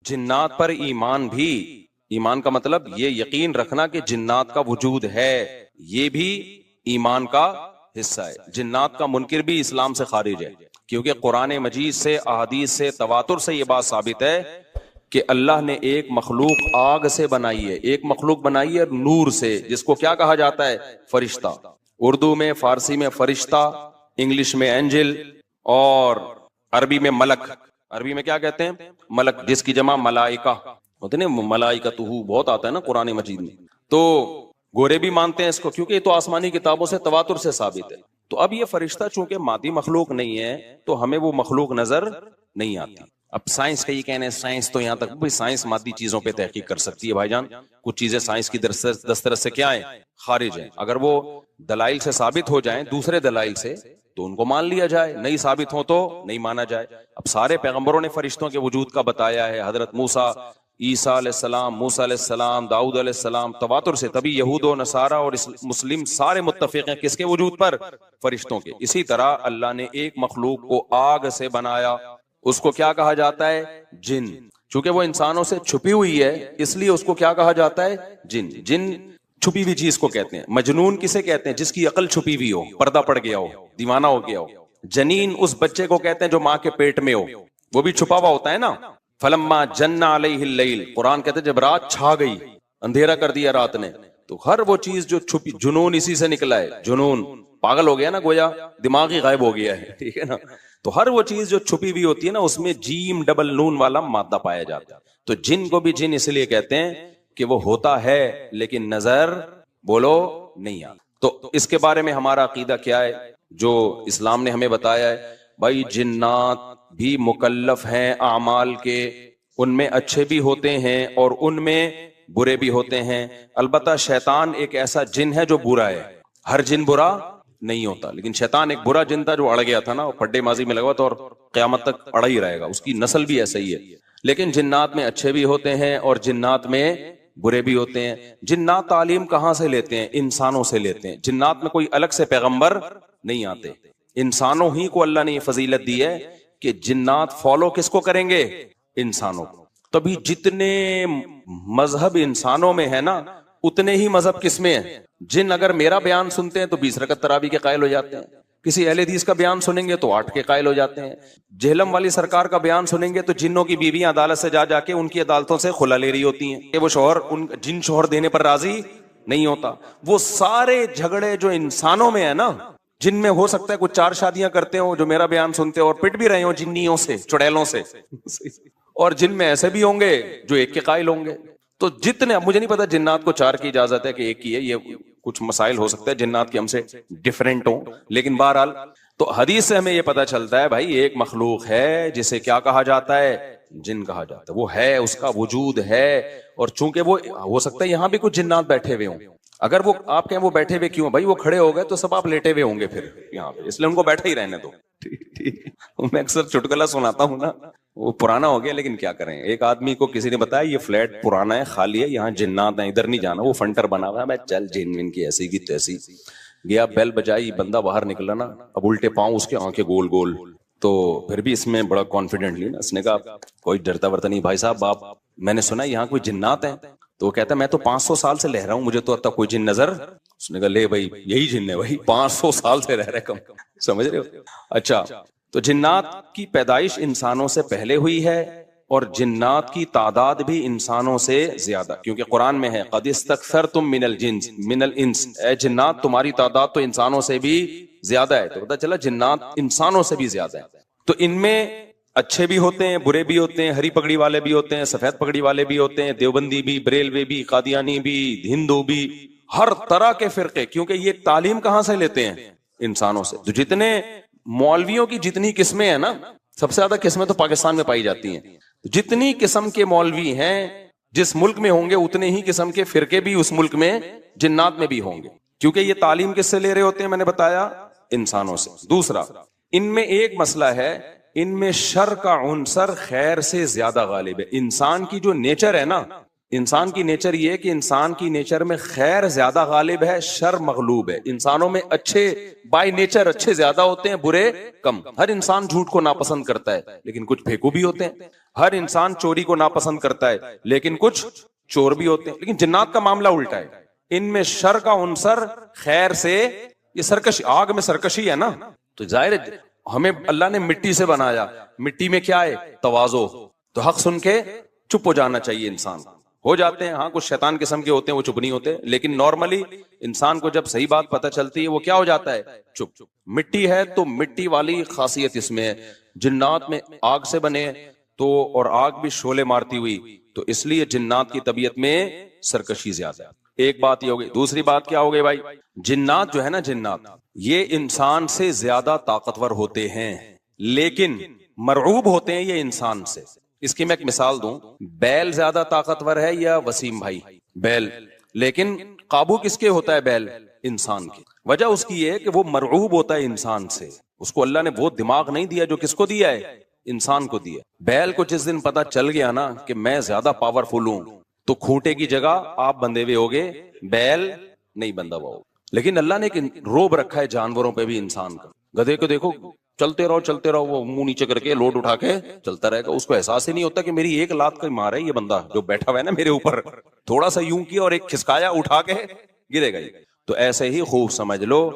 جنات پر ایمان بھی، ایمان کا مطلب یہ یقین رکھنا کہ جنات کا وجود ہے، یہ بھی ایمان کا حصہ ہے۔ جنات کا منکر بھی اسلام سے خارج ہے، کیونکہ قرآن مجید سے، احادیث سے، تواتر سے یہ بات ثابت ہے کہ اللہ نے ایک مخلوق آگ سے بنائی ہے، ایک مخلوق بنائی ہے نور سے، جس کو کیا کہا جاتا ہے؟ فرشتہ۔ اردو میں، فارسی میں فرشتہ، انگلش میں اینجل، اور عربی میں ملک۔ عربی میں کیا کہتے ہیں؟ ملک، جس کی جمع ملائکہ ہوتے ہیں، ملائکتہ بہت آتا ہے نا قرآن مجید میں۔ تو گورے بھی مانتے ہیں اس کو، کیونکہ یہ تو آسمانی کتابوں سے، تواتر سے ثابت ہے۔ تو اب یہ فرشتہ چونکہ مادی مخلوق نہیں ہے تو ہمیں وہ مخلوق نظر نہیں آتی۔ اب سائنس کا یہ کہنا ہے، سائنس تو یہاں تک، سائنس مادی چیزوں پہ تحقیق کر سکتی ہے بھائی جان، کچھ چیزیں سائنس کی دسترس سے کیا ہیں؟ خارج ہیں۔ اگر وہ دلائل سے ثابت ہو جائیں، دوسرے دلائل سے، تو ان کو مان لیا جائے، نہیں ثابت ہو تو نہیں مانا جائے۔ اب سارے پیغمبروں نے فرشتوں کے وجود کا بتایا ہے، حضرت موسیٰ، عیسیٰ علیہ السلام، موسیٰ علیہ السلام، داؤد علیہ السلام، تواتر سے، تبھی یہود و نصارہ اور مسلم سارے متفق ہیں کس کے وجود پر؟ فرشتوں کے۔ اسی طرح اللہ نے ایک مخلوق کو آگ سے بنایا، اس کو کیا کہا جاتا ہے؟ جن۔ چونکہ وہ انسانوں سے چھپی ہوئی ہے اس لیے اس کو کیا کہا جاتا ہے؟ جن۔ جن چھپی ہوئی چیز کو کہتے ہیں۔ مجنون کسے کہتے ہیں؟ جس کی عقل چھپی ہوئی ہو، پردہ پڑ گیا ہو، دیوانہ ہو گیا ہو۔ جنین اس بچے کو کہتے ہیں جو ماں کے پیٹ میں ہو، وہ بھی چھپا ہوا ہوتا ہے نا۔ فلما جن علیہ اللیل، قرآن کہتے ہیں جب رات چھا گئی، اندھیرا کر دیا رات نے، تو ہر وہ چیز جو چھپی، جنون اسی سے نکلا ہے۔ جنون پاگل ہو گیا نا، گویا دماغ ہی غائب ہو گیا ہے، ٹھیک ہے نا۔ تو ہر وہ چیز جو چھپی ہوئی ہوتی ہے نا، اس میں جیم ڈبل نون والا مادہ پایا جاتا ہے۔ تو جن کو بھی جن اس لیے کہتے ہیں کہ وہ ہوتا ہے لیکن نظر، بولو، نہیں آتا۔ تو اس کے بارے میں ہمارا عقیدہ کیا ہے جو اسلام نے ہمیں بتایا ہے؟ بھائی جنات بھی مکلف ہیں اعمال کے، ان میں اچھے بھی ہوتے ہیں اور ان میں برے بھی ہوتے ہیں۔ البتہ شیطان ایک ایسا جن ہے جو برا ہے، ہر جن برا نہیں ہوتا، لیکن شیطان ایک برا جن تھا جو اڑ گیا تھا نا، پھڈے ماضی میں لگا تھا اور قیامت تک اڑا ہی رہے گا، اس کی نسل بھی ایسا ہی ہے۔ لیکن جنات میں اچھے بھی ہوتے ہیں اور جنات میں برے بھی ہوتے ہیں۔ جنات تعلیم کہاں سے لیتے ہیں؟ انسانوں سے لیتے ہیں۔ جنات میں کوئی الگ سے پیغمبر نہیں آتے، انسانوں ہی کو اللہ نے یہ فضیلت دی ہے کہ جنات فالو کس کو کریں گے؟ انسانوں کو۔ تبھی جتنے مذہب انسانوں میں ہے نا، اتنے ہی مذہب کس میں ہیں؟ جن اگر میرا بیان سنتے ہیں تو 20 رکعت تراویح کے قائل ہو جاتے ہیں، کسی اہل حدیث کا بیان سنیں گے تو 8 کے قائل ہو جاتے ہیں، جہلم والی سرکار کا بیان سنیں گے تو جنوں کی بیویاں عدالت سے جا کے ان کی عدالتوں سے خلا لے رہی ہوتی ہیں کہ وہ شوہر جن شوہر دینے پر راضی نہیں ہوتا۔ وہ سارے جھگڑے جو انسانوں میں ہے نا، جن میں ہو سکتا ہے کچھ 4 شادیاں کرتے ہوں جو میرا بیان سنتے ہو اور پٹ بھی رہے ہوں جنیوں سے، چڑیلوں سے، اور جن میں ایسے بھی ہوں گے جو 1 کے قائل ہوں گے۔ تو جتنے، اب مجھے نہیں پتا جنات کو 4 کی اجازت ہے کہ 1 کی ہے، یہ کچھ مسائل ہو سکتا ہے جنات کے ہم سے ڈیفرنٹ ہوں، لیکن بہرحال تو حدیث سے ہمیں یہ پتا چلتا ہے بھائی ایک مخلوق ہے جسے کیا کہا جاتا ہے؟ جن کہا جاتا ہے۔ وہ ہے، اس کا وجود ہے، اور چونکہ وہ ہو سکتا ہے یہاں بھی کچھ جنات بیٹھے ہوئے ہوں، اگر وہ آپ کہیں وہ بیٹھے ہوئے کیوں؟ بھائی وہ کھڑے ہو گئے تو سب آپ لیٹے ہوئے ہوں گے پھر یہاں پہ، اس لیے ان کو بیٹھے ہی رہنے دو۔ میں اکثر چٹکلا سناتا ہوں نا، وہ پرانا ہو گیا لیکن کیا کریں، ایک آدمی کو کسی نے بتایا یہ فلیٹ پرانا ہے، خالی ہے، یہاں جنات ہیں، ادھر نہیں جانا، وہ فنٹر بنا ہوا ہے۔ میں چل جن ان کی ایسی کی تیسی گیا، بیل بجائی، بندہ باہر نکلا نا، اب الٹے پاؤں اس کے آنکھیں گول گول، تو پھر بھی اس میں بڑا کانفیڈنٹلی نا اس نے کہا کوئی ڈرتا ورتا نہیں بھائی صاحب، آپ میں نے سنا یہاں کوئی جنات ہیں؟ تو وہ کہتا ہے میں تو 500 سال سے رہ رہا ہوں، مجھے تو اب تک کوئی جن نظر۔ اس نے کہا لے بھائی یہی جن ہے بھائی، 500 سال سے رہ رہے کم، سمجھ رہے ہو؟ اچھا، تو جنات کی پیدائش انسانوں سے پہلے ہوئی ہے اور جنات کی تعداد بھی انسانوں سے زیادہ، کیونکہ قرآن میں ہے قد استکثرتم من الانس، اے جنات تمہاری تعداد تو انسانوں سے بھی زیادہ ہے۔ تو پتہ چلا جنات انسانوں سے بھی زیادہ ہے۔ تو ان میں اچھے بھی ہوتے ہیں، برے بھی ہوتے ہیں، ہری پگڑی والے بھی ہوتے ہیں، سفید پگڑی والے بھی ہوتے ہیں، دیوبندی بھی، بریلوی بھی، قادیانی بھی، ہندو بھی، ہر طرح کے فرقے، کیونکہ یہ تعلیم کہاں سے لیتے ہیں؟ انسانوں سے۔ تو جتنے مولویوں کی جتنی قسمیں ہیں نا، سب سے زیادہ قسمیں تو پاکستان میں پائی جاتی ہیں، جتنی قسم کے مولوی ہیں جس ملک میں ہوں گے اتنے ہی قسم کے فرقے بھی اس ملک میں جنات میں بھی ہوں گے، کیونکہ یہ تعلیم کس سے لے رہے ہوتے ہیں؟ میں نے بتایا انسانوں سے۔ دوسرا، ان میں ایک مسئلہ ہے، ان میں شر کا عنصر خیر سے زیادہ غالب ہے۔ انسان کی جو نیچر ہے نا، انسان کی نیچر یہ ہے کہ انسان کی نیچر میں خیر زیادہ غالب ہے، شر مغلوب ہے. انسانوں میں اچھے بائی نیچر اچھے زیادہ ہوتے ہیں، برے کم. ہر انسان جھوٹ کو ناپسند کرتا ہے لیکن کچھ پھیکو بھی ہوتے ہیں. ہر انسان چوری کو ناپسند کرتا ہے لیکن کچھ چور بھی ہوتے ہیں. لیکن جنات کا معاملہ الٹا ہے، ان میں شر کا عنصر خیر سے، یہ سرکشی، آگ میں سرکشی ہے نا. تو ظاہر ہے ہمیں اللہ نے مٹی سے بنایا، مٹی میں کیا ہے؟ تواضع. تو حق سن کے چپ ہو جانا چاہیے. انسان ہو جاتے ہیں، ہاں کچھ شیطان قسم کے ہوتے ہیں وہ چپ نہیں ہوتے، لیکن نارملی انسان کو جب صحیح بات پتہ چلتی ہے وہ کیا ہو جاتا ہے؟ چپ. مٹی ہے تو مٹی والی خاصیت اس میں ہے. جنات میں آگ سے بنے تو، اور آگ بھی شعلے مارتی ہوئی، تو اس لیے جنات کی طبیعت میں سرکشی زیادہ ہے. ایک بات یہ ہوگی. دوسری بات کیا ہوگی بھائی؟ جنات جو ہے نا، جنات یہ انسان سے زیادہ طاقتور ہوتے ہیں لیکن مرعوب ہوتے ہیں یہ انسان سے. اس کی میں ایک مثال دوں. بیل زیادہ طاقتور ہے یا وسیم بھائی؟ بیل. لیکن قابو کس کے ہوتا ہے بیل؟ انسان کی. وجہ اس کی یہ ہے کہ وہ مرعوب ہوتا ہے انسان سے. اس کو اللہ نے وہ دماغ نہیں دیا جو کس کو دیا ہے؟ انسان کو دیا. بیل کو جس دن پتا چل گیا نا کہ میں زیادہ پاورفل ہوں تو کھوٹے کی جگہ آپ بندھے ہوئے ہوگے، بیل نہیں بندھا ہوا ہوگا. لیکن اللہ نے ایک روب رکھا ہے جانوروں پہ بھی انسان کا. گدھے کو دیکھو چلتے رہو، وہ منہ نیچے کر کے لوڈ اٹھا کے چلتا رہے گا. اس کو احساس ہی نہیں ہوتا کہ میری ایک لات کا مار ہے یہ بندہ جو بیٹھا ہوا ہے نا میرے اوپر، تھوڑا سا یوں کیا اور ایک کھسکایا اٹھا کے گرے گا. تو ایسے ہی خوب سمجھ لو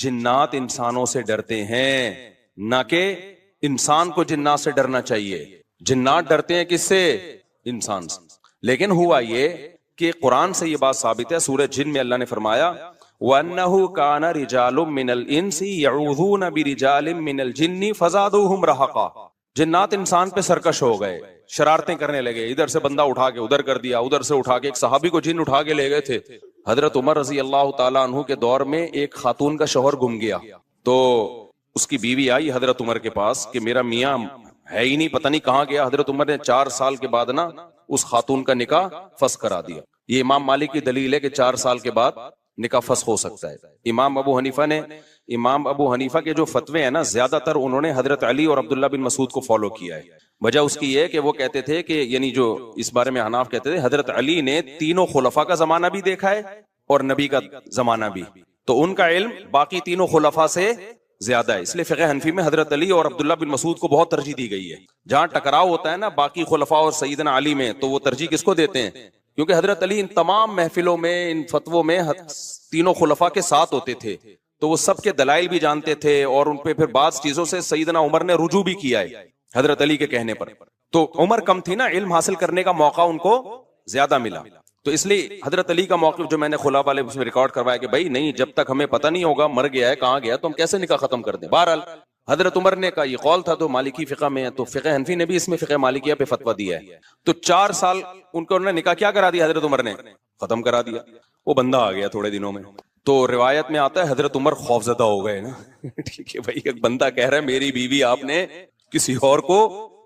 جنات انسانوں سے ڈرتے ہیں، نہ کہ انسان کو جنات سے ڈرنا چاہیے. جنات ڈرتے ہیں کس سے؟ انسان سے. لیکن ہوا یہ کہ قرآن سے یہ بات ثابت ہے. سورہ جن میں اللہ نے فرمایا وَأَنَّهُ كَانَ رِجَالٌ مِّنَ الْإِنسِ يَعُوذُونَ بِرِجَالٍ مِّنَ الْجِنِّ فَزَادُوهُمْ رَهَقًا. جنات انسان پہ سرکش ہو گئے، شرارتیں کرنے لگے. ادھر سے بندہ اٹھا کے ادھر کر دیا، ادھر سے اٹھا کے. ایک صحابی کو جن اٹھا کے لے گئے تھے. حضرت عمر رضی اللہ تعالیٰ عنہ کے دور میں ایک خاتون کا شوہر گم گیا، تو اس کی بیوی آئی حضرت عمر کے پاس کہ میرا میاں ہے ہی نہیں، پتہ نہیں کہاں گیا. حضرت عمر نے 4 سال کے بعد نا اس خاتون کا نکاح فسخ کرا دیا. یہ امام مالک کی دلیل ہے کہ 4 سال کے بعد نکاح فسخ ہو سکتا ہے. امام ابو حنیفہ کے جو فتوے ہیں نا، زیادہ تر انہوں نے حضرت علی اور عبداللہ بن مسعود کو فالو کیا ہے. وجہ اس کی یہ کہ وہ کہتے تھے کہ یعنی جو اس بارے میں حناف کہتے تھے حضرت علی نے تینوں خلفاء کا زمانہ بھی دیکھا ہے اور نبی کا زمانہ بھی، تو ان کا علم باقی تینوں خلفاء سے زیادہ ہے. اس لیے فقہ حنفی میں حضرت علی اور عبداللہ بن مسعود کو بہت ترجیح دی گئی ہے. جہاں ٹکراؤ ہوتا ہے نا باقی خلفاء اور سیدنا علی میں، تو وہ ترجیح کس کو دیتے ہیں؟ کیونکہ حضرت علی ان تمام محفلوں میں، ان فتووں میں تینوں خلفاء کے ساتھ ہوتے تھے، تو وہ سب کے دلائل بھی جانتے تھے اور ان پہ پھر بعض چیزوں سے سیدنا عمر نے رجوع بھی کیا ہے حضرت علی کے کہنے پر. تو عمر کم تھی نا، علم حاصل کرنے کا موقع ان کو زیادہ ملا. تو اس لیے حضرت علی کا موقف جو میں نے خلا والے اس میں ریکارڈ کروایا کہ بھائی نہیں، جب تک ہمیں پتہ نہیں ہوگا مر گیا ہے کہاں گیا تو ہم کیسے نکاح ختم کر دیں. بہرحال حضرت عمر نے کہا، یہ قول تھا تو مالکی فقہ میں ہے، تو فقہ حنفی نے بھی اس میں فقہ مالکیہ پہ فتویٰ دیا ہے. تو 4 سال ان کو انہوں نے نکاح کیا کرا دیا، حضرت عمر نے ختم کرا دیا. وہ بندہ آ گیا تھوڑے دنوں میں. تو روایت میں آتا ہے حضرت عمر خوفزدہ ہو گئے نا. ٹھیک ہے بھائی، ایک بندہ کہہ رہا ہے میری بیوی آپ نے کسی اور کو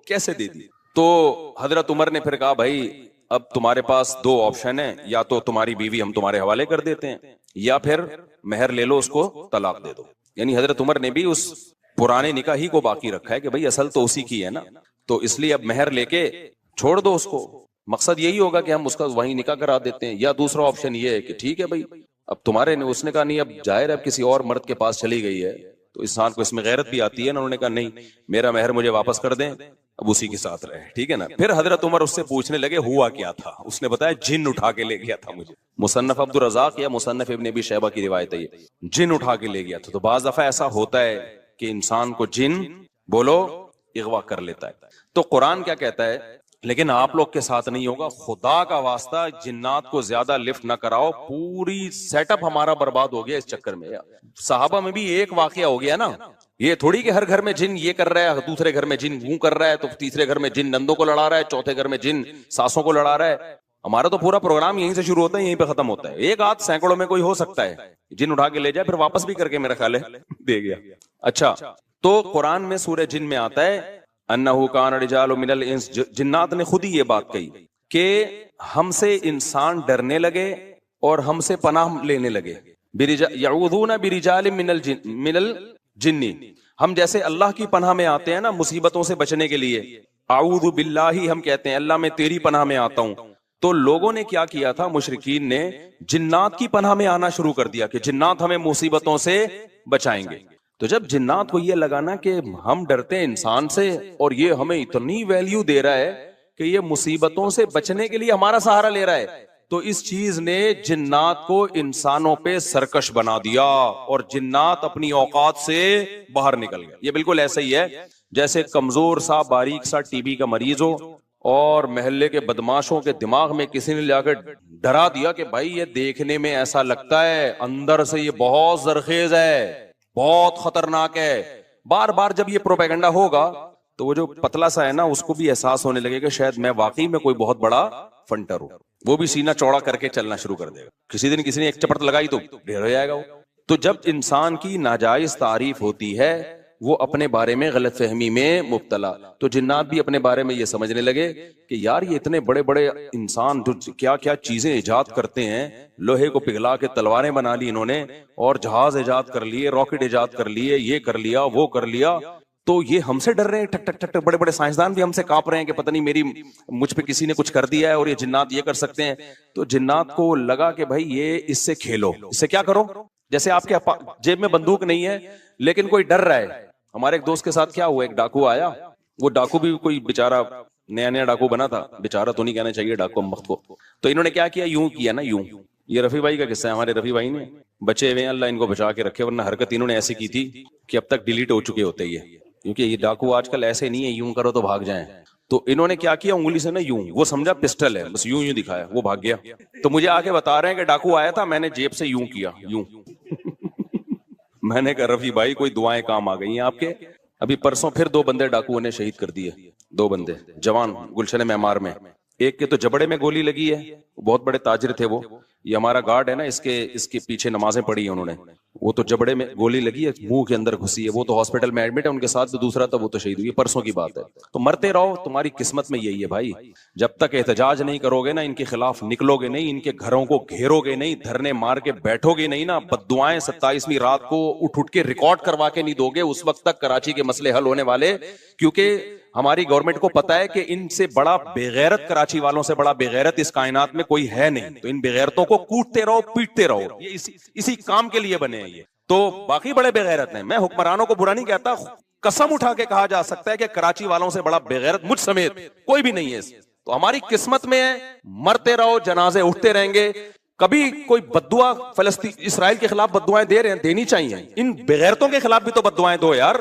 کیسے دے دی. تو حضرت عمر نے پھر کہا بھائی اب تمہارے پاس 2 آپشن ہیں، یا تو تمہاری بیوی ہم تمہارے حوالے کر دیتے ہیں، یا پھر مہر لے لو، اس کو طلاق دے دو. یعنی حضرت عمر نے بھی اس پرانے نکاح ہی کو باقی رکھا ہے کہ بھئی اصل تو اسی کی ہے نا، تو اس لیے اب مہر لے کے چھوڑ دو اس کو. مقصد یہی ہوگا کہ ہم اس کا وہیں نکاح کرا دیتے ہیں. یا دوسرا آپشن یہ ہے کہ ٹھیک ہے بھئی اب تمہارے نے، اس نے کہا نہیں اب ظاہر ہے اب کسی اور مرد کے پاس چلی گئی ہے تو انسان کو اس میں غیرت بھی آتی ہے نا. انہوں نے کہا نہیں، میرا مہر مجھے واپس کر دیں، اب اسی کے ساتھ رہے. ٹھیک ہے نا. پھر حضرت عمر اس سے پوچھنے لگے ہوا کیا تھا. اس نے بتایا جن اٹھا کے لے گیا تھا مجھے. مصنف عبد الرزاق یا مصنف ابن ابی شیبہ کی روایت ہے، یہ جن اٹھا کے لے گیا تھا. تو بعض دفعہ ایسا ہوتا ہے کہ انسان کو جن بولو اغوا کر لیتا ہے. تو قرآن کیا کہتا ہے، لیکن آپ لوگ کے ساتھ نہیں ہوگا. خدا کا واسطہ جنات کو زیادہ لفٹ نہ کراؤ. پوری سیٹ اپ ہمارا برباد ہو گیا اس چکر میں. صحابہ میں بھی ایک واقعہ ہو گیا نا. یہ تھوڑی کہ ہر گھر میں جن یہ کر رہا ہے، دوسرے گھر میں جن وہ کر رہا ہے، تو تیسرے گھر میں جن نندوں کو لڑا رہا ہے، چوتھے گھر میں جن ساسوں کو لڑا رہا ہے. ہمارا تو پورا پروگرام یہیں سے شروع ہوتا ہے یہیں پہ ختم ہوتا ہے. ایک آدھ سینکڑوں میں کوئی ہو سکتا ہے جن اٹھا کے لے جائے، پھر واپس بھی کر کے میرا خیال ہے دے گیا. اچھا، تو قرآن میں سورہ جن میں آتا ہے انہو کان رجال من الانس. جنات نے خود ہی یہ بات کہی کہ ہم سے انسان ڈرنے لگے اور ہم سے پناہ لینے لگے. یعوذون برجال من الجن. ہم جیسے اللہ کی پناہ میں آتے ہیں نا مصیبتوں سے بچنے کے لیے، اعوذ باللہ ہم کہتے ہیں اللہ میں تیری پناہ میں آتا ہوں. تو لوگوں نے کیا کیا تھا, مشرکین نے جنات کی پناہ میں آنا شروع کر دیا کہ جنات ہمیں مصیبتوں سے بچائیں گے. تو جب جنات کو یہ لگانا کہ ہم ڈرتے ہیں انسان سے اور یہ ہمیں اتنی ویلیو دے رہا ہے کہ یہ مصیبتوں سے بچنے کے لیے ہمارا سہارا لے رہا ہے, تو اس چیز نے جنات کو انسانوں پہ سرکش بنا دیا اور جنات اپنی اوقات سے باہر نکل گئے. یہ بالکل ایسا ہی ہے جیسے کمزور سا باریک سا ٹی بی کا مریض ہو اور محلے کے بدماشوں کے دماغ میں کسی نے جا کر ڈرا دیا کہ بھائی یہ دیکھنے میں ایسا لگتا ہے, اندر سے یہ بہت زرخیز ہے, بہت خطرناک ہے. بار بار جب یہ پروپیگنڈا ہوگا تو وہ جو پتلا سا ہے نا, اس کو بھی احساس ہونے لگے کہ شاید میں واقعی میں کوئی بہت بڑا فنٹر ہوں. وہ بھی سینہ چوڑا کر کے چلنا شروع کر دے گا. کسی دن کسی نے ایک چپٹ لگائی تو ڈھیر ہو جائے گا وہ. تو جب انسان کی ناجائز تعریف ہوتی ہے وہ اپنے بارے میں غلط فہمی میں مبتلا, تو جنات بھی اپنے بارے میں یہ سمجھنے لگے کہ یار یہ اتنے بڑے بڑے انسان جو کیا کیا چیزیں ایجاد کرتے ہیں, لوہے کو پگھلا کے تلواریں بنا لی انہوں نے, اور جہاز ایجاد کر لیے, راکٹ ایجاد کر لیے, یہ کر لیا وہ کر لیا, تو یہ ہم سے ڈر رہے ہیں. ٹھک ٹھک ٹھک, بڑے بڑے سائنسدان بھی ہم سے کانپ رہے ہیں کہ پتہ نہیں مجھ پہ کسی نے کچھ کر دیا ہے اور یہ جنات یہ کر سکتے ہیں. تو جنات کو لگا کہ بھائی یہ اس سے کھیلو, اس سے کیا کرو, جیسے آپ کے جیب میں بندوق نہیں ہے لیکن کوئی ڈر رہا ہے. ہمارے ایک دوست کے ساتھ کیا ہوا, ایک ڈاکو آیا, وہ ڈاکو بھی کوئی بیچارہ نیا نیا ڈاکو بنا تھا, بیچارہ تو نہیں کہنا چاہیے ڈاکو وقت کو. تو انہوں نے کیا کیا, یوں کیا نا, یوں. یہ رفیع بھائی کا قصہ ہے, ہمارے رفیع بھائی نے بچے ہوئے ہیں, اللہ ان کو بچا کے رکھے, ورنہ حرکت انہوں نے ایسی کی تھی کہ اب تک ڈیلیٹ ہو چکے ہوتے یہ, کیونکہ یہ ڈاکو آج کل ایسے نہیں ہے یوں کرو تو بھاگ جائیں. تو انہوں نے کیا کیا, انگلی سے نا یوں, وہ سمجھا پسٹل ہے, بس یوں یوں دکھایا, وہ بھاگ گیا. تو مجھے آ کے بتا رہے ہیں کہ ڈاکو آیا تھا, میں نے جیب سے یوں کیا, یوں. میں نے کہا رفیع بھائی کوئی دعائیں کام آ گئی ہیں آپ کے. ابھی پرسوں پھر 2 بندے ڈاکوؤں نے شہید کر دیے, 2 بندے جوان گلشن معمار میں. ایک کے تو جبڑے میں گولی لگی ہے, بہت بڑے تاجر تھے وہ, یہ ہمارا گارڈ ہے نا, اس کے پیچھے نمازیں پڑھی ہیں انہوں نے, وہ تو جبڑے میں گولی لگی ہے, منہ کے اندر گھسی ہے, وہ تو ہاسپٹل میں ایڈمٹ ہے, ان کے ساتھ تو دوسرا تھا وہ تو شہید ہوئی, پرسوں کی بات ہے. تو مرتے رہو, تمہاری قسمت میں یہی ہے بھائی. جب تک احتجاج نہیں کرو گے نا, ان کے خلاف نکلو گے نہیں, ان کے گھروں کو گھیرو گے نہیں, دھرنے مار کے بیٹھو گے نہیں نا, بددعائیں 27ویں رات کو اٹھ کے ریکارڈ کروا کے نہیں دو گے, اس وقت تک کراچی کے مسئلے حل ہونے والے. کیونکہ ہماری گورنمنٹ کو پتا ہے کہ ان سے بڑا بےغیرت, کراچی والوں سے بڑا بےغیرت اس کائنات میں کوئی ہے نہیں. تو ان بےغیرتوں کو کوٹتے رہو, پیٹتے رہو, یہ اسی کام کے لیے بنے ہیں یہ. تو باقی بڑے بےغیرت ہیں, میں حکمرانوں کو برا نہیں کہتا, قسم اٹھا کے کہا جا سکتا ہے کہ کراچی والوں سے بڑا بےغیرت مجھ سمیت کوئی بھی نہیں ہے. تو ہماری قسمت میں ہے, مرتے رہو, جنازے اٹھتے رہیں گے. کبھی کوئی بددعا فلسطین اسرائیل کے خلاف بددعائیں دے رہے ہیں, دینی چاہیے. ان بےغیرتوں کے خلاف بھی تو بددعائیں دو یار.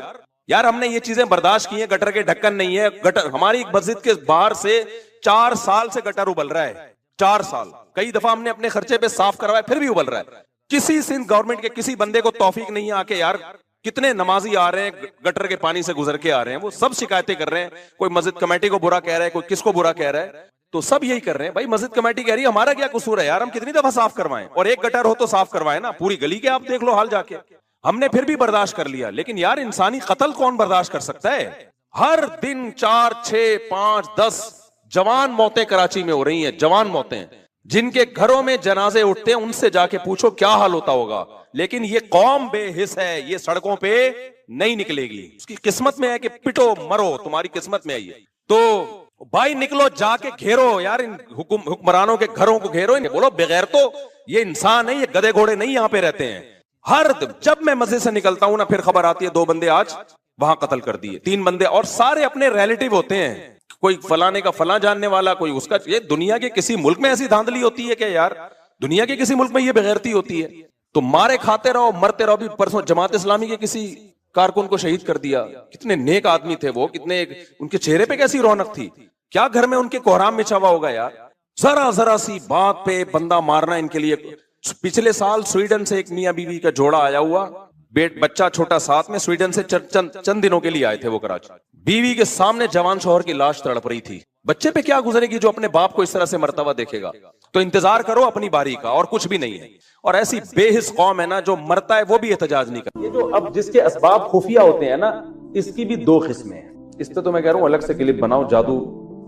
یار ہم نے یہ چیزیں برداشت کی ہیں, گٹر کے ڈھکن نہیں ہے, گٹر ہماری مسجد کے باہر سے 4 سال سے گٹر ابل رہا ہے, 4 سال. کئی دفعہ ہم نے اپنے خرچے پہ صاف کروایا, پھر بھی ابل رہا ہے. کسی سندھ گورنمنٹ کے کسی بندے کو توفیق نہیں آ کے, یار کتنے نمازی آ رہے ہیں گٹر کے پانی سے گزر کے آ رہے ہیں, وہ سب شکایتیں کر رہے ہیں. کوئی مسجد کمیٹی کو برا کہہ رہا ہے, کوئی کس کو برا کہہ رہا ہے, تو سب یہی کر رہے ہیں. بھائی مسجد کمیٹی کہہ رہی ہے ہمارا کیا قصور ہے یار, ہم کتنی دفعہ صاف کروائیں, اور ایک گٹر ہو تو صاف کروائیں نا, پوری گلی کے آپ دیکھ لو حال جا کے. ہم نے پھر بھی برداشت کر لیا, لیکن یار انسانی قتل کون برداشت کر سکتا ہے. ہر دن 4 6 5 10 جوان موتیں کراچی میں ہو رہی ہیں, جوان موتیں. جن کے گھروں میں جنازے اٹھتے ہیں ان سے جا کے پوچھو کیا حال ہوتا ہوگا. لیکن یہ قوم بے حس ہے, یہ سڑکوں پہ نہیں نکلے گی. اس کی قسمت میں ہے کہ پٹو مرو, تمہاری قسمت میں ہے یہ. تو بھائی نکلو, جا کے گھیرو یار, ان حکمرانوں کے گھروں کو گھیرو, انہیں بولو بغیر تو یہ انسان ہے, یہ گدے گھوڑے نہیں یہاں پہ رہتے ہیں. جب میں مسجد سے نکلتا ہوں نا, پھر خبر آتی ہے 2 بندے آج وہاں قتل کر دیے, 3 بندے, اور سارے اپنے ریلیٹیو ہوتے ہیں. کوئی فلانے کا فلاں جاننے والا, کوئی اس کا. یہ دنیا کے کسی ملک میں ایسی دھاندلی ہوتی ہے کہ یار, دنیا کے کسی ملک میں یہ بغیرتی ہوتی ہے. تو مارے کھاتے رہو, مرتے رہو. بھی پرسوں جماعت اسلامی کے کسی کارکن کو شہید کر دیا. کتنے نیک آدمی تھے وہ, کتنے ان کے چہرے پہ کیسی رونق تھی. کیا گھر میں ان کے کوہرام میں چھوا ہوگا یار. ذرا سی بات پہ بندہ مارنا ان کے لیے. پچھلے سال سویڈن سے ایک میاں بیوی کا جوڑا آیا ہوا, بچہ چھوٹا ساتھ میں, سویڈن سے چند دنوں کے لیے آئے تھے وہ کراچی. بیوی کے سامنے جوان شوہر کی لاش تڑپ رہی تھی. بچے پہ کیا گزرے گی جو اپنے باپ کو اس طرح سے مرتبہ دیکھے گا. تو انتظار کرو اپنی باری کا, اور کچھ بھی نہیں ہے. اور ایسی بے حس قوم ہے نا, جو مرتا ہے وہ بھی احتجاج نہیں کرتا. یہ جو اب جس کے اسباب خفیہ ہوتے ہیں نا, اس کی بھی 2 قسمیں ہیں. اس پہ تو میں کہہ رہا ہوں الگ سے کلپ بناؤ, جادو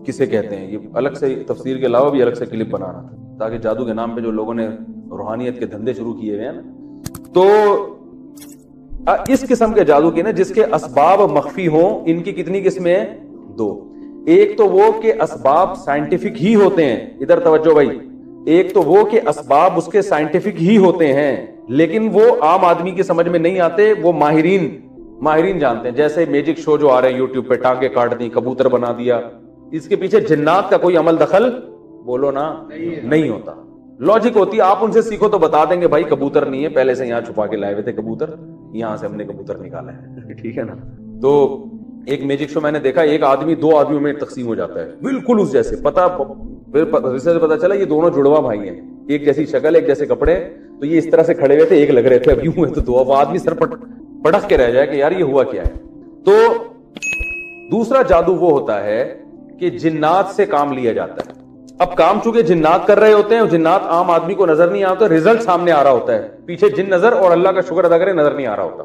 کسے کہتے ہیں. یہ الگ سے تفسیر کے علاوہ بھی الگ سے کلپ بنانا تھا, تاکہ جادو کے نام پہ جو لوگوں نے روحانیت کے دھندے شروع کیے ہوئے ہیں نا, تو اس قسم کے جادو کے نا جس کے اسباب مخفی ہوں, ان کی کتنی قسمیں ہیں؟ 2. ایک تو وہ کہ اسباب سائنٹیفک ہی ہوتے ہیں، ادھر توجہ بھائی، ایک تو وہ کہ اسباب اس کے سائنٹیفک ہی ہوتے ہیں لیکن وہ عام آدمی کی سمجھ میں نہیں آتے، وہ ماہرین جانتے ہیں. جیسے میجک شو جو آ رہے ہیں یوٹیوب پہ، ٹانگیں کاٹ دی، کبوتر بنا دیا، اس کے پیچھے جنات کا کوئی عمل دخل بولو نا نہیں ہوتا. لاجک ہوتی ہے، آپ ان سے سیکھو تو بتا دیں گے بھائی کبوتر نہیں ہے، پہلے سے یہاں چھپا کے لائے ہوئے تھے کبوتر، یہاں سے ہم نے کبوتر نکالا ہے. ٹھیک ہے نا. تو ایک میجک شو میں نے دیکھا، ایک آدمی 2 آدمیوں میں تقسیم ہو جاتا ہے بالکل اس جیسے، پتا چلا یہ دونوں جڑواں بھائی ہیں، ایک جیسی شکل ایک جیسے کپڑے، تو یہ اس طرح سے کھڑے ہوئے تھے، ایک لگ رہے تھے، اب یوں ہوئے تو 2 آدمی سر پٹک کے رہ جائے کہ یار یہ ہوا کیا ہے. تو دوسرا جادو وہ ہوتا ہے کہ جنات سے کام لیا جاتا ہے. اب کام چونکہ جنات کر رہے ہوتے ہیں، اور جنات عام آدمی کو نظر نہیں آتا، رزلٹ سامنے آ رہا ہوتا ہے، پیچھے جن نظر اور اللہ کا شکر ادا کرے نظر نہیں آ رہا ہوتا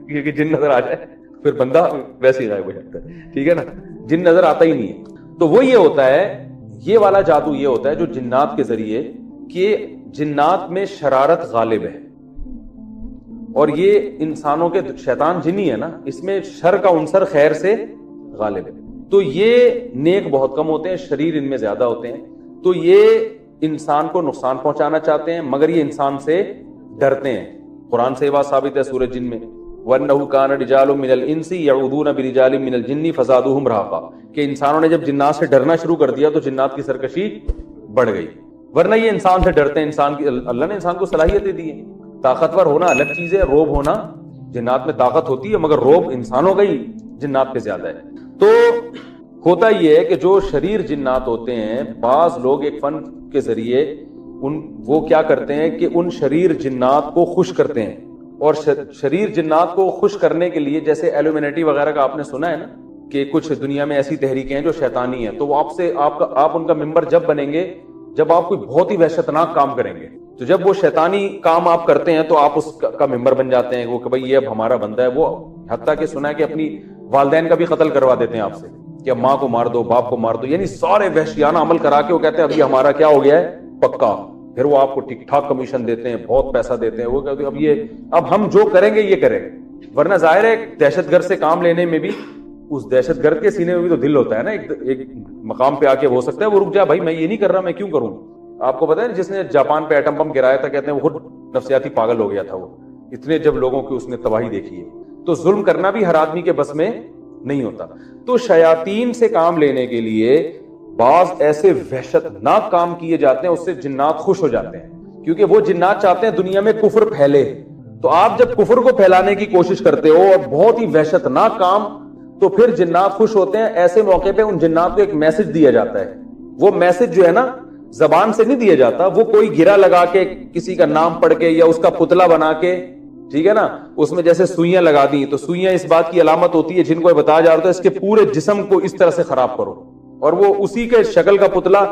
کیونکہ جن نظر آ جائے پھر بندہ ویسے ہی غائب ہو جاتا ہے. ٹھیک ہے نا، جن نظر آتا ہی نہیں ہے. تو وہ یہ ہوتا ہے، یہ والا جادو یہ ہوتا ہے جو جنات کے ذریعے، کہ جنات میں شرارت غالب ہے، اور یہ انسانوں کے شیطان جنی ہے نا، اس میں شر کا عنصر خیر سے غالب ہے. تو یہ نیک بہت کم ہوتے ہیں، شریر ان میں زیادہ ہوتے ہیں. تو یہ انسان کو نقصان پہنچانا چاہتے ہیں، مگر یہ انسان سے ڈرتے ہیں. قرآن سے یہ بات ثابت ہے سورہ جن میں، وَأَنَّهُ كَانَ رِجَالٌ مِّنَ الْإِنسِ يَعُوذُونَ بِرِجَالٍ مِّنَ الْجِنِّ فَزَادُوهُمْ رَهَقًا، کہ انسانوں نے جب جنات سے ڈرنا شروع کر دیا تو جنات کی سرکشی بڑھ گئی. ورنہ یہ انسان سے ڈرتے ہیں. انسان کی اللہ نے انسان کو صلاحیتیں دی ہیں. طاقتور ہونا الگ چیز ہے، روب ہونا، جنات میں طاقت ہوتی ہے مگر روب انسانوں کا ہی جنات پہ زیادہ ہے. تو ہوتا یہ ہے کہ جو شریر جنات ہوتے ہیں، بعض لوگ ایک فن کے ذریعے وہ کیا کرتے ہیں کہ ان شریر جنات کو خوش کرتے ہیں. اور شریر جنات کو خوش کرنے کے لیے، جیسے ایلومینٹی وغیرہ کا آپ نے سنا ہے نا، کہ کچھ دنیا میں ایسی تحریکیں ہیں جو شیطانی ہیں، تو وہ آپ ان کا ممبر جب بنیں گے جب آپ کوئی بہت ہی وحشتناک کام کریں گے. تو جب وہ شیطانی کام آپ کرتے ہیں تو آپ اس کا ممبر بن جاتے ہیں، وہ کہ بھائی یہ اب ہمارا بندہ ہے. وہ حتیٰ کہ سنا ہے کہ اپنی والدین کا بھی قتل کروا دیتے ہیں آپ سے، کہ ماں کو مار دو، باپ کو مار دو، یعنی سارے وحشیانہ عمل کرا کے وہ کہتے ہیں ابھی ہمارا کیا ہو گیا ہے پکا. پھر وہ آپ کو ٹھیک ٹھاک کمیشن دیتے ہیں، بہت پیسہ دیتے ہیں. وہ کہتے ہیں اب ہم جو کریں گے یہ کریں گے. ورنہ ظاہر ہے دہشت گرد سے کام لینے میں بھی، اس دہشت گرد کے سینے میں بھی تو دل ہوتا ہے نا. ایک مقام پہ آ کے ہو سکتا ہے وہ رک جائے، بھائی میں یہ نہیں کر رہا، میں کیوں کروں. آپ کو پتا ہے جس نے جاپان پہ ایٹم بم گرایا تھا، کہتے ہیں وہ خود نفسیاتی پاگل ہو گیا تھا، وہ اتنے جب لوگوں کی اس نے تباہی دیکھی ہے. تو ظلم کرنا بھی ہر آدمی کے بس میں نہیں ہوتا. تو شیاطین سے کام لینے کے لیے بعض ایسے وحشتناک کام کیے جاتے ہیں، اس سے جنات خوش ہو جاتے ہیں، کیونکہ وہ جنات چاہتے ہیں دنیا میں کفر پھیلے. تو آپ جب کفر کو پھیلانے کی کوشش کرتے ہو اور بہت ہی وحشتناک کام، تو پھر جنات خوش ہوتے ہیں. ایسے موقع پہ ان جنات کو ایک میسج دیا جاتا ہے. وہ میسج جو ہے نا زبان سے نہیں دیا جاتا، وہ کوئی گرہ لگا کے، کسی کا نام پڑھ کے، یا اس کا پتلا بنا کے، ٹھیک ہے نا، اس میں جیسے سوئیاں لگا دی. تو سوئیاں اس بات کی علامت ہوتی ہے، جن کو بتایا جا رہا ہے اس کے پورے جسم کو اس طرح سے خراب کرو، اور وہ اسی کے شکل کا پتلا